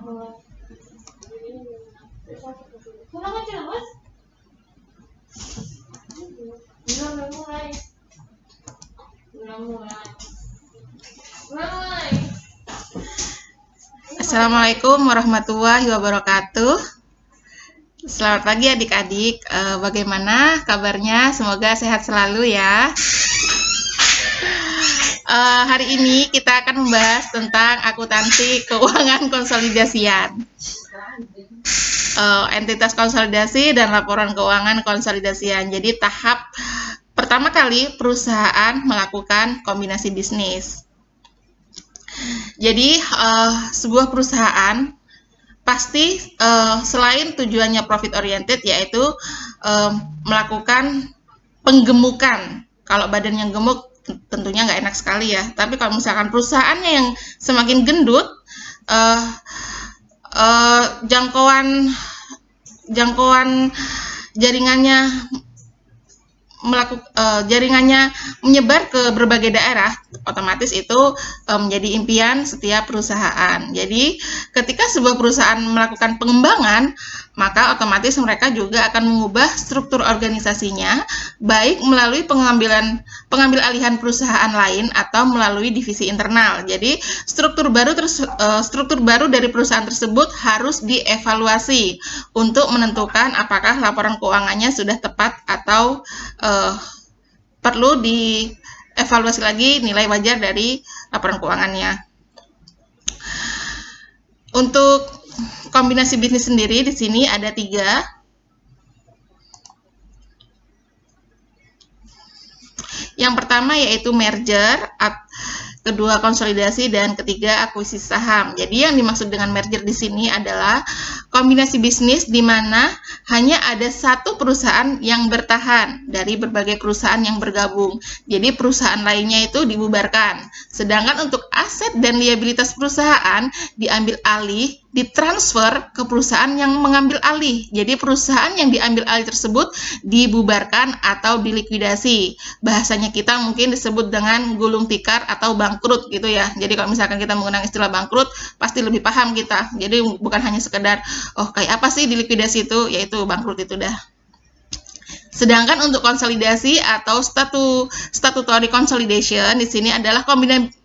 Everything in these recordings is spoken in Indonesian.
Assalamualaikum warahmatullahi wabarakatuh. Selamat pagi adik-adik. Bagaimana kabarnya? Semoga sehat selalu ya. Hari ini kita akan membahas tentang akuntansi keuangan konsolidasian. Entitas konsolidasi dan laporan keuangan konsolidasian. Jadi tahap pertama kali perusahaan melakukan kombinasi bisnis. Jadi sebuah perusahaan pasti selain tujuannya profit oriented, yaitu melakukan penggemukan. Kalau badannya gemuk tentunya nggak enak sekali ya. Tapi kalau misalkan perusahaannya yang semakin gendut, jangkauan jaringannya menyebar ke berbagai daerah, otomatis itu menjadi impian setiap perusahaan. Jadi ketika sebuah perusahaan melakukan pengembangan, maka otomatis mereka juga akan mengubah struktur organisasinya, baik melalui pengambil alihan perusahaan lain atau melalui divisi internal. Jadi struktur baru dari perusahaan tersebut harus dievaluasi untuk menentukan apakah laporan keuangannya sudah tepat atau perlu dievaluasi lagi nilai wajar dari laporan keuangannya. Untuk kombinasi bisnis sendiri di sini ada 3. Yang pertama yaitu merger, kedua konsolidasi, dan ketiga akuisisi saham. Jadi yang dimaksud dengan merger di sini adalah kombinasi bisnis di mana hanya ada satu perusahaan yang bertahan dari berbagai perusahaan yang bergabung. Jadi perusahaan lainnya itu dibubarkan. Sedangkan untuk aset dan liabilitas perusahaan diambil alih, ditransfer ke perusahaan yang mengambil alih. Jadi perusahaan yang diambil alih tersebut dibubarkan atau dilikuidasi. Bahasanya kita mungkin disebut dengan gulung tikar atau bangkrut gitu ya. Jadi kalau misalkan kita menggunakan istilah bangkrut, pasti lebih paham kita. Jadi bukan hanya sekedar kayak apa sih dilikuidasi itu, yaitu bangkrut itu dah. Sedangkan untuk konsolidasi atau statutory consolidation di sini adalah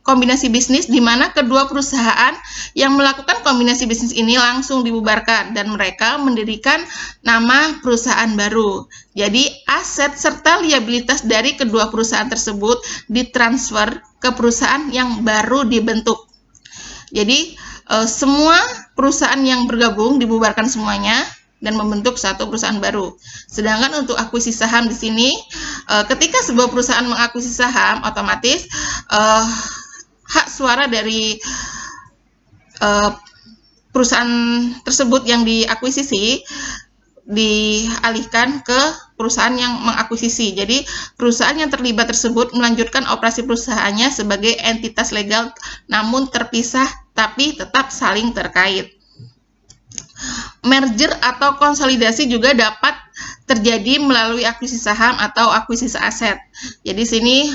kombinasi bisnis di mana kedua perusahaan yang melakukan kombinasi bisnis ini langsung dibubarkan dan mereka mendirikan nama perusahaan baru. Jadi aset serta liabilitas dari kedua perusahaan tersebut ditransfer ke perusahaan yang baru dibentuk. Jadi semua perusahaan yang bergabung dibubarkan semuanya dan membentuk satu perusahaan baru. Sedangkan untuk akuisisi saham di sini, ketika sebuah perusahaan mengakuisisi saham, otomatis hak suara dari perusahaan tersebut yang diakuisisi dialihkan ke perusahaan yang mengakuisisi. Jadi perusahaan yang terlibat tersebut melanjutkan operasi perusahaannya sebagai entitas legal namun terpisah tapi tetap saling terkait. Merger atau konsolidasi juga dapat terjadi melalui akuisisi saham atau akuisisi aset. Jadi sini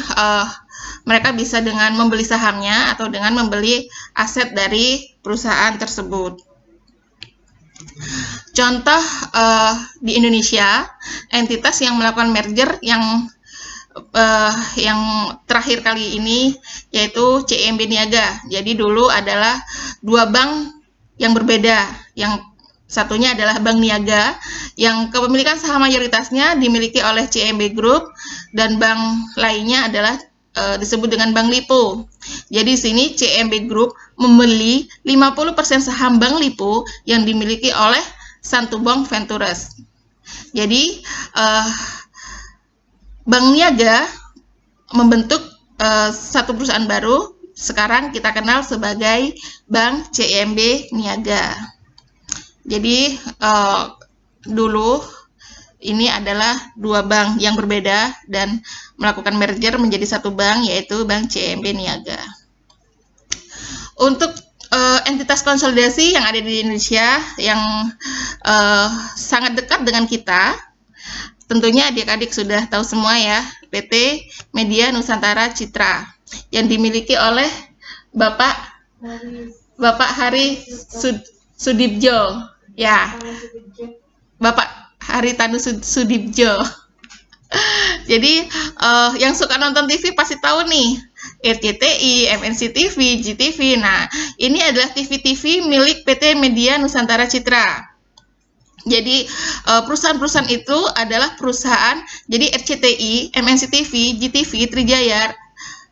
mereka bisa dengan membeli sahamnya atau dengan membeli aset dari perusahaan tersebut. Contoh di Indonesia, entitas yang melakukan merger yang terakhir kali ini yaitu CIMB Niaga. Jadi dulu adalah 2 bank yang berbeda, yang satunya adalah Bank Niaga yang kepemilikan saham mayoritasnya dimiliki oleh CIMB Group dan bank lainnya adalah disebut dengan Bank Lipo. Jadi sini CIMB Group membeli 50% saham Bank Lipo yang dimiliki oleh Santubong Ventures. Jadi Bank Niaga membentuk satu perusahaan baru, sekarang kita kenal sebagai Bank CIMB Niaga. Jadi dulu ini adalah 2 bank yang berbeda dan melakukan merger menjadi satu bank, yaitu Bank CIMB Niaga. Untuk entitas konsolidasi yang ada di Indonesia yang sangat dekat dengan kita, tentunya adik-adik sudah tahu semua ya, PT Media Nusantara Citra yang dimiliki oleh Bapak Hari Sudibjo. Ya, Bapak Haritanu Sudibjo. Jadi yang suka nonton TV pasti tahu nih, RCTI, MNC TV, GTV. Nah, ini adalah TV-TV milik PT Media Nusantara Citra. Jadi perusahaan-perusahaan itu adalah perusahaan, jadi RCTI, MNC TV, GTV,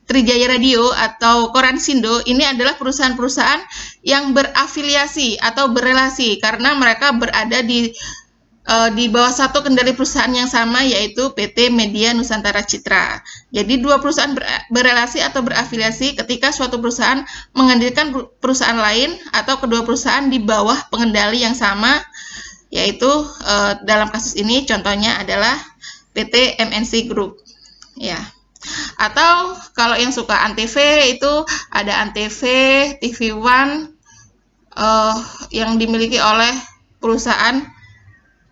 Trijaya Radio atau Koransindo ini adalah perusahaan-perusahaan yang berafiliasi atau berelasi karena mereka berada di bawah satu kendali perusahaan yang sama, yaitu PT Media Nusantara Citra. Jadi dua perusahaan berelasi atau berafiliasi ketika suatu perusahaan menghadirkan perusahaan lain atau kedua perusahaan di bawah pengendali yang sama, yaitu dalam kasus ini contohnya adalah PT MNC Group. Ya. Atau kalau yang suka Antv itu ada Antv, TV One yang dimiliki oleh perusahaan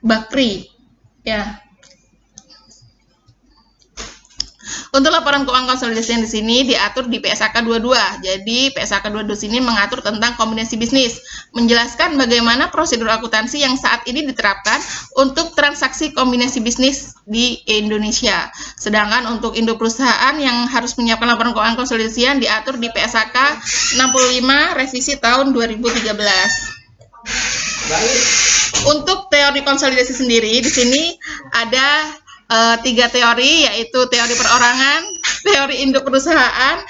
Bakri, ya. Untuk laporan keuangan konsolidasi yang di sini diatur di PSAK 22. Jadi PSAK 22 sini mengatur tentang kombinasi bisnis, menjelaskan bagaimana prosedur akuntansi yang saat ini diterapkan untuk transaksi kombinasi bisnis di Indonesia. Sedangkan untuk induk perusahaan yang harus menyiapkan laporan keuangan konsolidasian diatur di PSAK 65 revisi tahun 2013. Untuk teori konsolidasi sendiri di sini ada 3 teori, yaitu teori perorangan, teori induk perusahaan,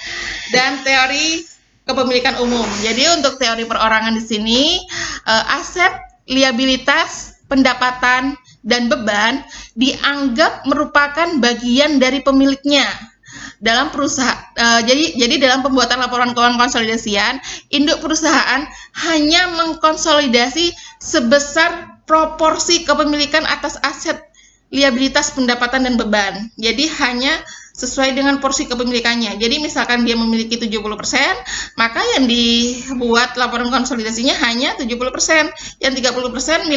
dan teori kepemilikan umum. Jadi untuk teori perorangan di sini aset, liabilitas, pendapatan, dan beban dianggap merupakan bagian dari pemiliknya. Dalam perusahaan, jadi dalam pembuatan laporan keuangan konsolidasian, induk perusahaan hanya mengkonsolidasi sebesar proporsi kepemilikan atas aset, liabilitas, pendapatan, dan beban. Jadi hanya sesuai dengan porsi kepemilikannya. Jadi misalkan dia memiliki 70%, maka yang dibuat laporan konsolidasinya hanya 70%. Yang 30%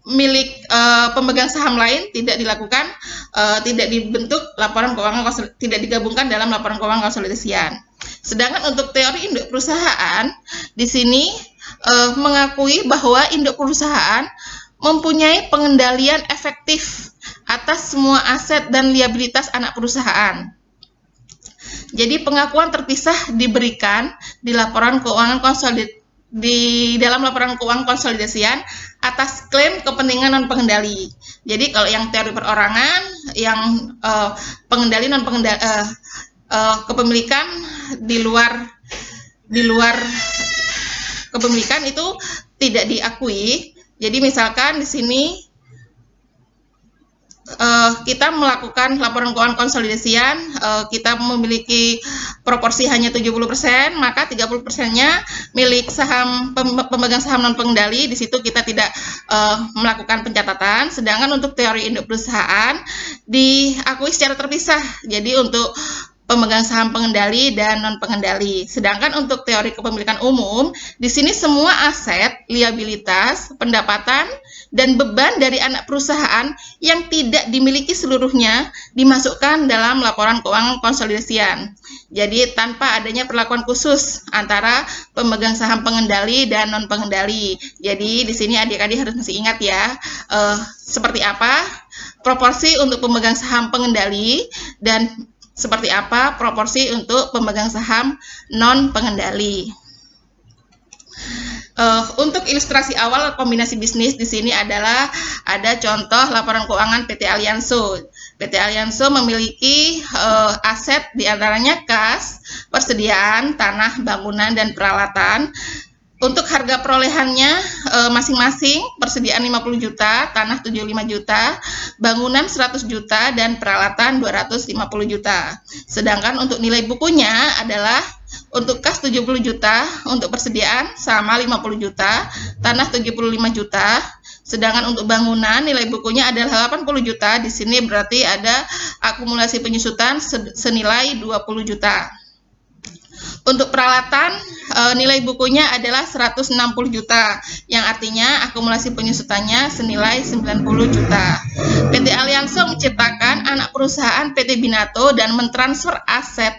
milik pemegang saham lain tidak dilakukan, tidak dibentuk laporan keuangan, tidak digabungkan dalam laporan keuangan konsolidasian. Sedangkan untuk teori induk perusahaan di sini mengakui bahwa induk perusahaan mempunyai pengendalian efektif atas semua aset dan liabilitas anak perusahaan. Jadi pengakuan terpisah diberikan di laporan keuangan dalam laporan keuangan konsolidasian atas klaim kepentingan non pengendali. Jadi kalau yang teori perorangan, yang pengendali non pengendali, kepemilikan di luar kepemilikan itu tidak diakui. Jadi misalkan di sini kita melakukan laporan keuangan konsolidasian, kita memiliki proporsi hanya 70%, maka 30%-nya milik saham pemegang saham non pengendali. Di situ kita tidak melakukan pencatatan. Sedangkan untuk teori induk perusahaan diakui secara terpisah. Jadi untuk pemegang saham pengendali dan non pengendali. Sedangkan untuk teori kepemilikan umum, di sini semua aset, liabilitas, pendapatan, dan beban dari anak perusahaan yang tidak dimiliki seluruhnya dimasukkan dalam laporan keuangan konsolidasian. Jadi tanpa adanya perlakuan khusus antara pemegang saham pengendali dan non pengendali. Jadi di sini adik-adik harus masih ingat ya, seperti apa proporsi untuk pemegang saham pengendali dan seperti apa proporsi untuk pemegang saham non pengendali. Untuk ilustrasi awal kombinasi bisnis di sini adalah ada contoh laporan keuangan PT Alianso. PT Alianso memiliki aset diantaranya kas, persediaan, tanah, bangunan, dan peralatan. Untuk harga perolehannya masing-masing persediaan 50 juta, tanah 75 juta, bangunan 100 juta, dan peralatan 250 juta. Sedangkan untuk nilai bukunya adalah untuk kas 70 juta, untuk persediaan sama 50 juta, tanah 75 juta. Sedangkan untuk bangunan nilai bukunya adalah 80 juta. Di sini berarti ada akumulasi penyusutan senilai 20 juta. Untuk peralatan nilai bukunya adalah 160 juta, yang artinya akumulasi penyusutannya senilai 90 juta. PT Alianso menciptakan anak perusahaan PT Binato dan mentransfer aset